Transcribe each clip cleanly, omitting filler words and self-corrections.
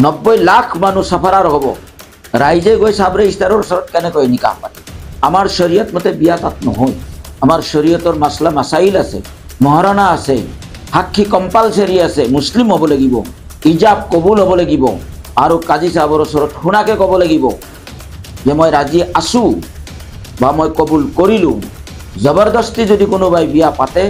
90 লাখ মানুষ সাফাৰাৰ হব ৰাইজে গৈ সাবৰে ইস্তাৰৰ ওচৰত কেনেকৈ নিকাহ পাতে। আমাৰ শৰীয়ত মতে বিয়া তাত নহয়। আমাৰ শৰীয়তৰ মাছলা মাছাইল আছে, মহাৰণা আছে, সাক্ষী কম্পালচাৰী আছে, মুছলিম হ'ব লাগিব, ইজাব কবুল হ'ব লাগিব, আৰু কাজী চাহাবৰ ওচৰত শুনাকে ক'ব লাগিব যে মই ৰাজি আছোঁ বা মই কবুল কৰিলোঁ। জবৰদস্তি যদি কোনোবাই বিয়া পাতে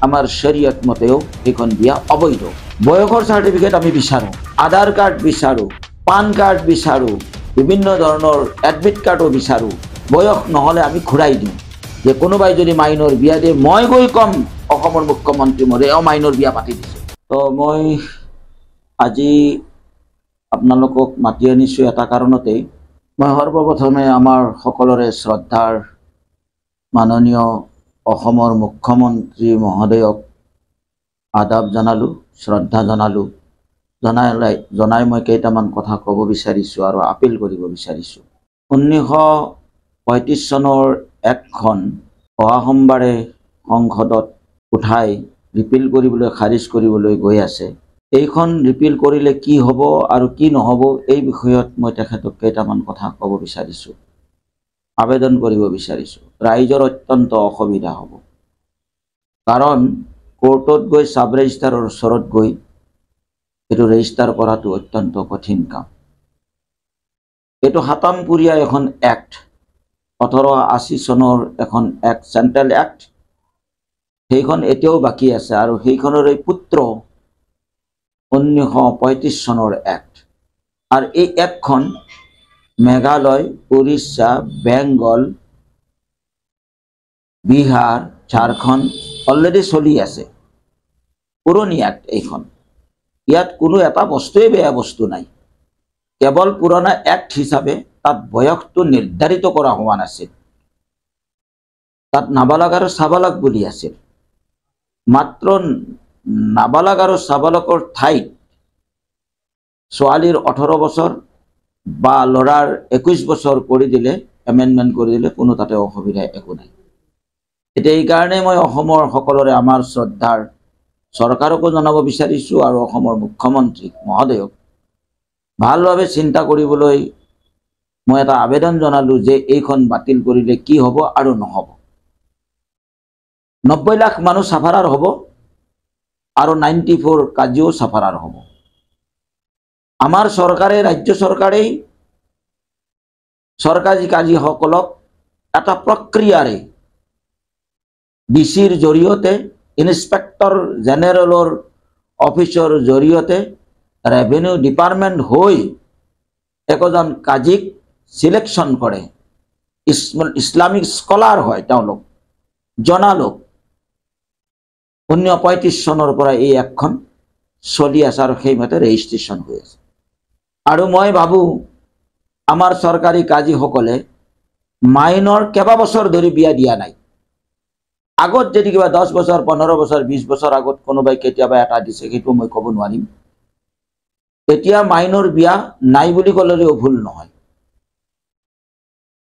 আমাৰ শৰীয়ত মতেও সেইখন বিয়া অবৈধ। বয়সৰ চাৰ্টিফিকেট আমি বিচাৰোঁ, আধাৰ কাৰ্ড বিচাৰোঁ, পান কাৰ্ড বিচাৰোঁ, বিভিন্ন ধৰণৰ এডমিট কাৰ্ডো বিচাৰোঁ। বয়স নহ'লে আমি ঘূৰাই দিওঁ। যে কোনোবাই যদি মাইনৰ বিয়া দিয়ে মই গৈ ক'ম অসমৰ মুখ্যমন্ত্ৰী মহোদয় এওঁ মাইনৰ বিয়া পাতি দিছে। তো মই আজি আপোনালোকক মাতি আনিছোঁ এটা কাৰণতেই। মই সৰ্বপ্ৰথমে আমাৰ সকলোৰে শ্ৰদ্ধাৰ মাননীয় অসমৰ মুখ্যমন্ত্ৰী মহোদয়ক আদাব জনালোঁ, শ্ৰদ্ধা জনালোঁ। জনাই মই কেইটামান কথা ক'ব বিচাৰিছোঁ আৰু আপিল কৰিব বিচাৰিছোঁ। 1935 চনৰ একখন অহা সোমবাৰে সংসদত উঠাই ৰিপিল কৰিবলৈ খাৰিজ কৰিবলৈ গৈ আছে। এইখন ৰিপিল কৰিলে কি হ'ব আৰু কি নহ'ব এই বিষয়ত মই তেখেতক কেইটামান কথা ক'ব বিচাৰিছোঁ, আবেদন কৰিব বিচাৰিছোঁ। ৰাইজৰ অত্যন্ত অসুবিধা হ'ব, কাৰণ কোৰ্টত গৈ সাব ৰেজিষ্ট্ৰাৰৰ ওচৰত গৈ এইটো ৰেজিষ্টাৰ কৰাটো অত্যন্ত কঠিন কাম। এইটো হাতামপুৰীয়া এখন এক্ট, 1880 চনৰ এখন এক্ট, চেণ্ট্ৰেল এক্ট। সেইখন এতিয়াও বাকী আছে আৰু সেইখনৰে পুত্ৰ 1935 চনৰ এক্ট। আৰু এই এক্টখন মেঘালয়, উৰিষ্যা, বেংগল, বিহাৰ, ঝাৰখণ্ড অলৰেডি চলি আছে। পুৰণি এক্ট এইখন। ইয়াত কোনো এটা বস্তুৱেই বেয়া বস্তু নাই, কেৱল পুৰণা এক্ট হিচাপে তাত বয়সটো নিৰ্ধাৰিত কৰা হোৱা নাছিল। তাত নাবালক আৰু চাবালক বুলি আছিল। মাত্ৰ নাবালক আৰু চাবালকৰ ঠাইত ছোৱালীৰ 18 বছৰ বা ল'ৰাৰ 21 বছৰ কৰি দিলে, এমেণ্ডমেণ্ট কৰি দিলে কোনো তাতে অসুবিধা একো নাই। এতিয়া এইকাৰণে মই অসমৰ সকলোৰে আমাৰ শ্ৰদ্ধাৰ চৰকাৰকো জনাব বিচাৰিছোঁ আৰু অসমৰ মুখ্যমন্ত্ৰী মহোদয়ক ভালভাৱে চিন্তা কৰিবলৈ মই এটা আবেদন জনালোঁ যে এইখন বাতিল কৰিলে কি হ'ব আৰু নহ'ব। 90 লাখ মানুহ চাফাৰাৰ হ'ব আৰু 94 কাজিও চাফাৰাৰ হ'ব। আমাৰ চৰকাৰে, ৰাজ্য চৰকাৰেই চৰকাৰী কাজীসকলক এটা প্ৰক্ৰিয়াৰে ডিচিৰ জৰিয়তে, ইন্সপেক্টৰ জেনেৰেলৰ অফিচৰ জৰিয়তে ৰেভিনিউ ডিপাৰ্টমেণ্ট হৈ একোজন কাজীক চিলেকশ্যন কৰে। ইছলামিক স্কলাৰ হয় তেওঁলোক, জনালোক। 1935 চনৰ পৰা এই এক্টখন চলি আছে আৰু সেইমতে ৰেজিষ্ট্ৰেশ্যন হৈ আছে। আৰু মই ভাবোঁ আমাৰ চৰকাৰী কাজীসকলে মাইনৰ কেইবাবছৰ ধৰি বিয়া দিয়া নাই। আগত যদি কিবা 10 বছৰ, 15 বছৰ, 20 বছৰ আগত কোনোবাই কেতিয়াবা এটা দিছে, সেইটো মই ক'ব নোৱাৰিম। এতিয়া মাইনৰ বিয়া নাই বুলি ক'লেও ভুল নহয়।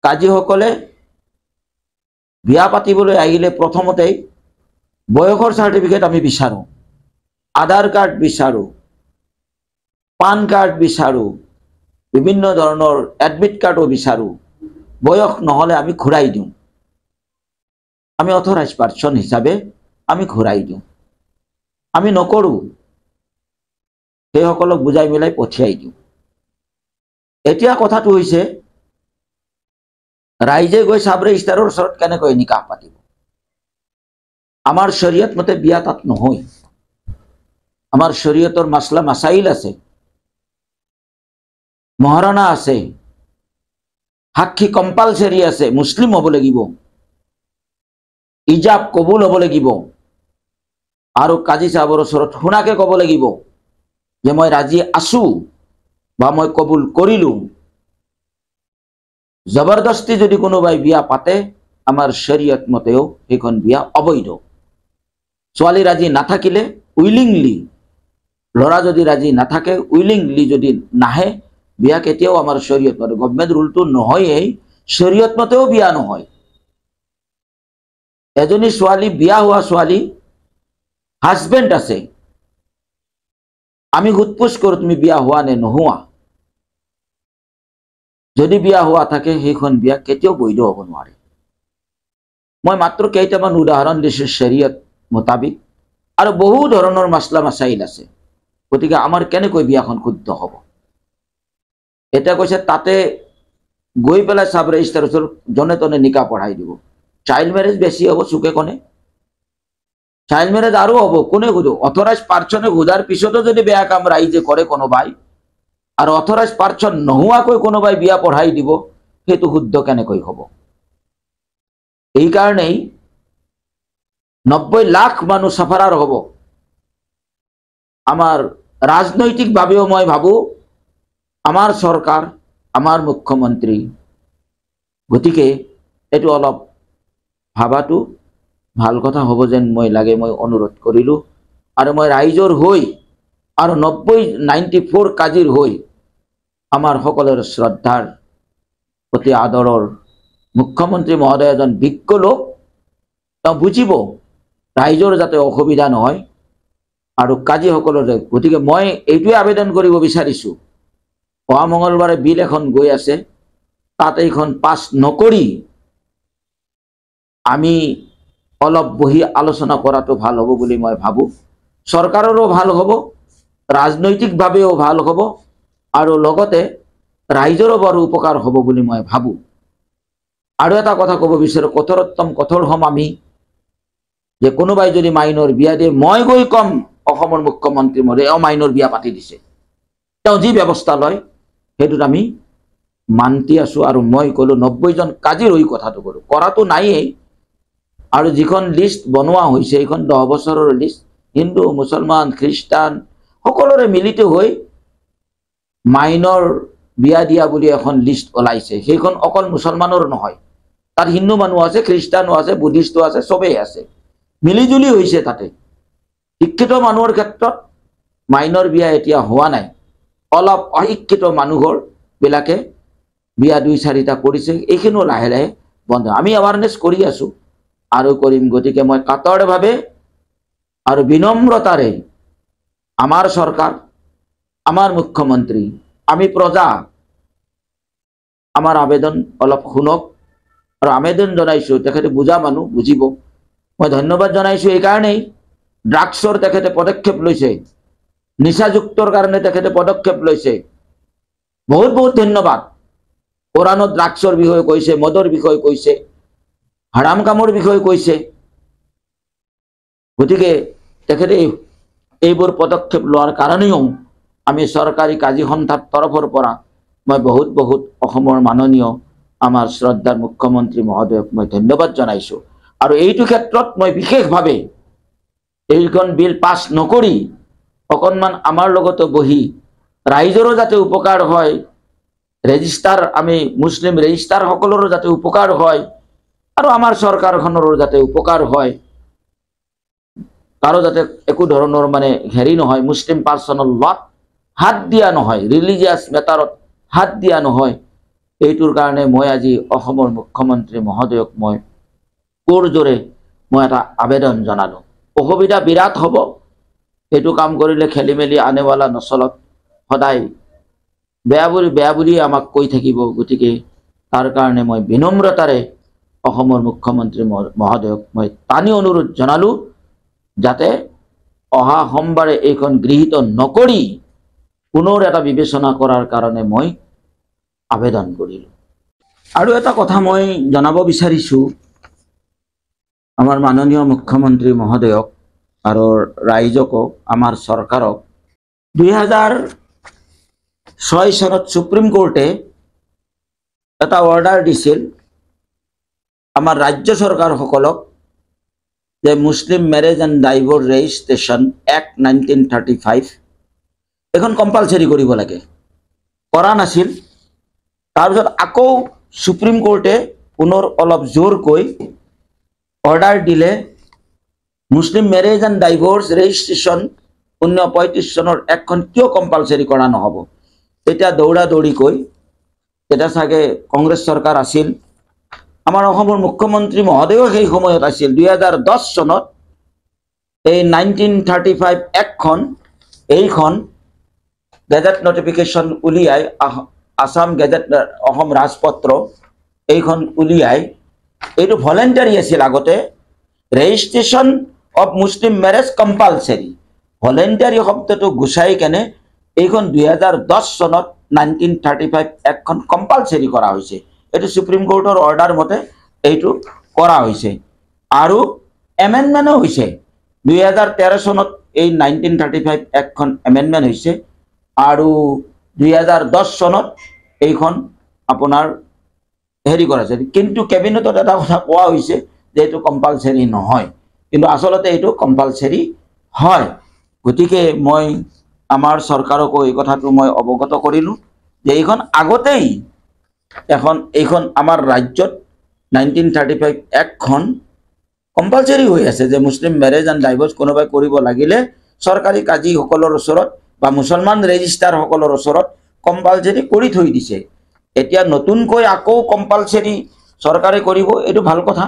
কাজীসকলে বিয়া পাতিবলৈ আহিলে প্ৰথমতেই বয়সৰ চাৰ্টিফিকেট আমি বিচাৰোঁ, আধাৰ কাৰ্ড বিচাৰোঁ, পান কাৰ্ড বিচাৰোঁ, বিভিন্ন ধৰণৰ এডমিট কাৰ্ডো বিচাৰোঁ। বয়স নহ'লে আমি ঘূৰাই দিওঁ। আমি অথৰাইজ পাৰ্চন হিচাপে আমি ঘূৰাই দিওঁ। আমি নকৰোঁ, সেইসকলক বুজাই মিলাই পঠিয়াই দিওঁ। এতিয়া কথাটো হৈছে ৰাইজে গৈ সাব ৰেজিষ্ট্ৰাৰৰ ওচৰত কেনেকৈ নিকাহ পাতিব। আমাৰ শৰীয়ত মতে বিয়া তাত নহয়। আমাৰ শৰীয়তৰ মাছলা মাছাইল আছে, মহাৰণা আছে, সাক্ষী কম্পালচাৰী আছে, মুছলিম হ'ব লাগিব, ইজাব কবুল হ'ব লাগিব, আৰু কাজী চাহাবৰ ওচৰত শুনাকে ক'ব লাগিব যে মই ৰাজি আছোঁ বা মই কবুল কৰিলোঁ। জবৰদস্তি যদি কোনোবাই বিয়া পাতে আমাৰ শৰীয়ত মতেও সেইখন বিয়া অবৈধ। ছোৱালী ৰাজি নাথাকিলে উইলিংলি, ল'ৰা যদি ৰাজি নাথাকে উইলিংলি যদি নাহে, বিয়া কেতিয়াও আমাৰ শৰীয়ত মতে, গভৰ্ণমেণ্ট ৰুলটো নহয়েই, শৰীয়ত মতেও বিয়া নহয়। এজনী ছোৱালী, বিয়া হোৱা ছোৱালী, হাজবেণ্ড আছে, আমি সুধপোছ কৰোঁ তুমি বিয়া হোৱা নে নোহোৱা। যদি বিয়া হোৱা থাকে সেইখন বিয়া কেতিয়াও বৈধ হ'ব নোৱাৰে। মই মাত্ৰ কেইটামান উদাহৰণ দিছোঁ শৰীয়ত মোতাবিক, আৰু বহু ধৰণৰ মাছলা মাছাইল আছে। গতিকে আমাৰ কেনেকৈ বিয়াখন শুদ্ধ হ'ব? এতিয়া কৈছে তাতে গৈ পেলাই চাব ৰেজিষ্টাৰ ওচৰত জনে তনে নিকা পঢ়াই দিব। চাইল্ড মেৰেজ বেছি হ'ব চুকে কোণে। চাইল্ড মেৰেজ আৰু হ'ব, কোনে সোধো? অথৰাইজ পাৰ্চনে সোধাৰ পিছতো যদি বেয়া কাম ৰাইজে কৰে কোনোবাই, আৰু অথৰাইজ পাৰ্চন নোহোৱাকৈ কোনোবাই বিয়া পঢ়াই দিব, সেইটো শুদ্ধ কেনেকৈ হ'ব? এইকাৰণেই 90 লাখ মানুহ সাফারার হব। আমার রাজনৈতিকভাবেও মই ভাবো আমার সরকার, আমার মুখ্যমন্ত্রী, গতিকে এটো অলপ ভাবাটো ভাল কথা হব যেন মই লাগে, মই অনুৰোধ কৰিলো। আৰু মই ৰাইজৰ হৈ আৰু 94 কাজিৰ হৈ আমাৰ সকলোৰে শ্ৰদ্ধাৰ অতি আদৰৰ মুখ্যমন্ত্ৰী মহোদয় এজন বিজ্ঞ লোক, তেওঁ বুজিব ৰাইজৰ যাতে অসুবিধা নহয় আৰু কাজীসকলৰে। গতিকে মই এইটোৱে আবেদন কৰিব বিচাৰিছো, অহা মঙলবাৰে বিল এখন গৈ আছে, তাত এইখন পাছ নকৰি আমি অলপ বহি আলোচনা কৰাটো ভাল হ'ব বুলি মই ভাবো। চৰকাৰৰো ভাল হ'ব, ৰাজনৈতিকভাৱেও ভাল হ'ব, আৰু লগতে ৰাইজৰো বৰ উপকাৰ হ'ব বুলি মই ভাবো। আৰু এটা কথা ক'ব বিচাৰো, কঠোৰতম কঠোৰ হ'ম আমি, যে কোনোবাই যদি মাইনৰ বিয়া দিয়ে, মই গৈ কম অসমৰ মুখ্যমন্ত্ৰী মহোদয় মাইনৰ বিয়া পাতি দিছে, তেওঁ যি ব্যৱস্থা লয় সেইটোত আমি মান্তি আছো। আৰু মই ক'লো 90 জন কাজিৰ হৈ কথাটো ক'লো, কৰাটো নাইয়েই। আৰু যিখন লিষ্ট বনোৱা হৈছে এইখন 10 বছৰৰ লিষ্ট, হিন্দু মুছলমান খ্ৰীষ্টান সকলোৰে মিলিত হৈ মাইনৰ বিয়া দিয়া বুলি এখন লিষ্ট ওলাইছে। সেইখন অকল মুছলমানৰ নহয়, তাত হিন্দু মানুহ আছে, খ্ৰীষ্টানো আছে, বুদ্ধিষ্টো আছে, চবেই আছে, মিলিজুলি হৈছে। তাতে শিক্ষিত মানুহৰ ক্ষেত্ৰত মাইনৰ বিয়া এতিয়া হোৱা নাই, অলপ অশিক্ষিত মানুহৰ বিলাকে বিয়া 2-4টা কৰিছে, এইখিনিও লাহে লাহে বন্ধ। আমি এৱাৰনেছ কৰি আছো আৰু কৰিম। গতিকে মই কাতৰভাৱে আৰু বিনম্ৰতাৰে আমাৰ চৰকাৰ, আমাৰ মুখ্যমন্ত্ৰী, আমি প্ৰজা, আমাৰ আবেদন অলপ শুনক। আৰু আবেদন জনাইছো, তেখেতে বুজা মানুহ, বুজিব। মই ধন্যবাদ জনাইছো এইকাৰণেই, ড্ৰাগছৰ তেখেতে পদক্ষেপ লৈছে, নিচাযুক্তৰ কাৰণে তেখেতে পদক্ষেপ লৈছে, বহুত বহুত ধন্যবাদ। কোৰাণত ড্ৰাগছৰ বিষয়ে কৈছে, মদৰ বিষয়ে কৈছে, হাৰাম কামৰ বিষয়ে কৈছে। গতিকে তেখেতে এইবোৰ পদক্ষেপ লোৱাৰ কাৰণেও আমি চৰকাৰী কাজী সন্থাৰ তৰফৰ পৰা মই বহুত বহুত অসমৰ মাননীয় আমাৰ শ্ৰদ্ধাৰ মুখ্যমন্ত্ৰী মহোদয়ক মই ধন্যবাদ জনাইছো। আৰু এইটো ক্ষেত্ৰত মই বিশেষভাৱে এইখন বিল পাছ নকৰি অকণমান আমাৰ লগতো বহি ৰাইজৰো যাতে উপকাৰ হয়, ৰেজিষ্টাৰ আমি মুছলিম ৰেজিষ্টাৰ সকলৰো যাতে উপকাৰ হয়, আৰু আমাৰ চৰকাৰখনৰো যাতে উপকাৰ হয়, কাৰো যাতে একো ধৰণৰ মানে হেৰি নহয়, মুছলিম পাৰ্চনৰ লত হাত দিয়া নহয়, ৰিলিজিয়াছ মেটাৰত হাত দিয়া নহয়। এইটোৰ কাৰণে মই আজি অসমৰ মুখ্যমন্ত্ৰী মহোদয়ক মই কোৰ জোৰে মই এটা আবেদন জনালো। অসুবিধা বিৰাট হ'ব, এইটো কাম কৰিলে খেলি মেলি আনেৱালা নচলত সদায় বেয়া বুলি আমাক কৈ থাকিব। গতিকে তাৰ কাৰণে মই বিনম্ৰতাৰে অসমৰ মুখ্যমন্ত্ৰী মহোদয়ক মই টানি অনুৰোধ জনালো, যাতে অহা সোমবাৰে এইখন গৃহীত নকৰি পুনৰ এটা বিবেচনা কৰাৰ কাৰণে মই আবেদন কৰিলো। আৰু এটা কথা মই জনাব বিচাৰিছো আমাৰ মাননীয় মুখ্যমন্ত্ৰী মহোদয়ক আৰু ৰাইজকো, আমাৰ চৰকাৰক। 2006 চনত সুপ্ৰিম কোৰ্টে এটা অৰ্ডাৰ দিছিল আমাৰ ৰাজ্য চৰকাৰসকলক, যে Muslim marriage and divorce registration act 1935 এখন কম্পালচৰি কৰিব লাগে, কৰা নাছিল। তাৰপিছত আকৌ সুপ্ৰিম কোৰ্টে পুনৰ অলপ জোৰকৈ অৰ্ডাৰ দিলে, মুছলিম মেৰেজ এণ্ড ডাইভোৰ্চ ৰেজিষ্ট্ৰেশ্যন 1935 চনৰ একখন কিয় কম্পালচৰি কৰা নহ'ব। এতিয়া দৌৰা দৌৰিকৈ, তেতিয়া চাগে কংগ্ৰেছ চৰকাৰ আছিল, আমাৰ অসমৰ মুখ্যমন্ত্ৰী মহোদয়ো সেই সময়ত আছিল। 2010 চনত এই 1935 একখন এইখন গেজেট নটিফিকেশ্যন উলিয়াই আসাম গেজেট অসম ৰাজপত্ৰ এইখন উলিয়াই এইটো ভলেণ্টাৰী আছিল আগতে registration of Muslim marriage compulsory voluntary শব্দটো গুচাই কেনে এইখন 2010 চনত 1935 একখন কম্পালচৰী কৰা হৈছে এইটো সুপ্ৰিম কোৰ্টৰ অৰ্ডাৰ মতে এইটো কৰা হৈছে আৰু এমেণ্ডমেণ্টো হৈছে 2013 চনত এই 1935 একখন এমেণ্ডমেণ্ট হৈছে আৰু 2010 চনত এইখন আপোনাৰ হেৰি কৰা হৈছে কিন্তু কেবিনেটত এটা কথা কোৱা হৈছে যে এইটো কম্পালচৰী নহয় কিন্তু আসলতে এইটো কম্পালচৰী হয় গতিকে মই আমাৰ চৰকাৰকো এই কথাটো মই অৱগত কৰিলোঁ যে এইখন আগতেই এইখন আমাৰ ৰাজ্যত 1935 একখন কম্পালচৰী হৈ আছে যে মুছলিম মেৰেজ এণ্ড ডাইভৰ্চ কোনোবাই কৰিব লাগিলে চৰকাৰী কাজীসকলৰ ওচৰত বা মুছলমান ৰেজিষ্ট্ৰাৰসকলৰ ওচৰত কম্পালচৰী কৰি থৈ দিছে এতিয়া নতুনকৈ আকৌ কম্পালচৰী চৰকাৰে কৰিব এইটো ভাল কথা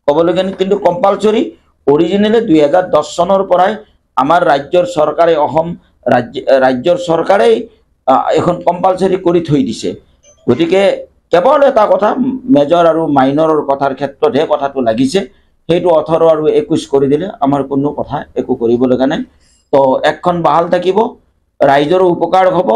ক'বলগীয়া কিন্তু কম্পালচৰী অৰিজিনেলি 2010 চনৰ পৰাই আমাৰ ৰাজ্যৰ চৰকাৰে অসম ৰাজ্যৰ চৰকাৰেই এখন কম্পালচৰী কৰি থৈ দিছে গতিকে কেৱল এটা কথা মেজৰ আৰু মাইনৰৰ কথাৰ ক্ষেত্ৰতহে কথাটো লাগিছে সেইটো 18 আৰু 21 কৰি দিলে আমাৰ কোনো কথা একো কৰিব লগা নাই তো এখন বাহাল থাকিব ৰাইজৰো উপকাৰ হ'ব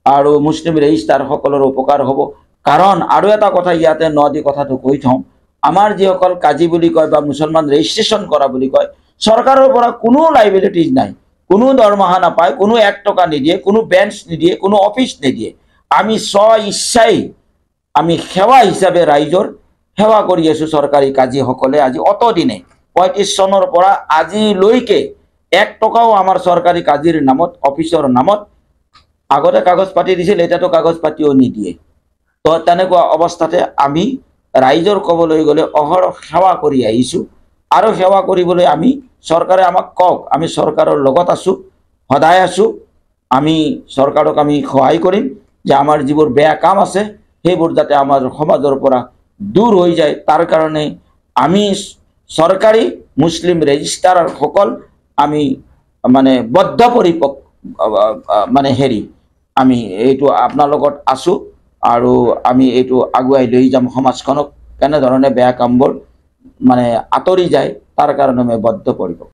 আৰু মুছলিম ৰেজিষ্ট্ৰাৰসকলৰ উপকাৰ হ'ব কাৰণ আৰু এটা কথা ইয়াতে নদী কথাটো কৈ থওঁ আমাৰ যিসকল কাজী বুলি কয় বা মুছলমান ৰেজিষ্ট্ৰেশ্যন কৰা বুলি কয় চৰকাৰৰ পৰা কোনো লাইবিলিটিজ নাই কোনো দৰমহা নাপায় কোনো 1 টকা নিদিয়ে কোনো বেঞ্চ নিদিয়ে কোনো অফিচ নিদিয়ে আমি ইচ্ছাই আমি সেৱা হিচাপে ৰাইজৰ সেৱা কৰি আছোঁ চৰকাৰী কাজীসকলে আজি অতদিনে 35 চনৰ পৰা আজিলৈকে 1 টকাও আমাৰ চৰকাৰী কাজীৰ নামত অফিচৰ নামত আগতে কাগজ পাতি দিছিল এতিয়াতো কাগজ পাতিও নিদিয়ে তো তেনেকুৱা অৱস্থাতে আমি ৰাইজৰ ক'বলৈ গ'লে অহৰহ সেৱা কৰি আহিছোঁ আৰু সেৱা কৰিবলৈ আমি চৰকাৰে আমাক কওক আমি চৰকাৰৰ লগত আছোঁ সদায় আছোঁ আমি চৰকাৰক আমি সহায় কৰিম যে আমাৰ যিবোৰ বেয়া কাম আছে সেইবোৰ যাতে আমাৰ সমাজৰ পৰা দূৰ হৈ যায় তাৰ কাৰণে আমি চৰকাৰী মুছলিম ৰেজিষ্ট্ৰাৰসকল আমি মানে বদ্ধপৰিপক মানে হেৰি আমি এইটো আপোনাৰ লগত আছোঁ আৰু আমি এইটো আগুৱাই লৈ যাম সমাজখনক কেনেধৰণে বেয়া কামবোৰ মানে আঁতৰি যায় তাৰ কাৰণে আমি বদ্ধপৰিপক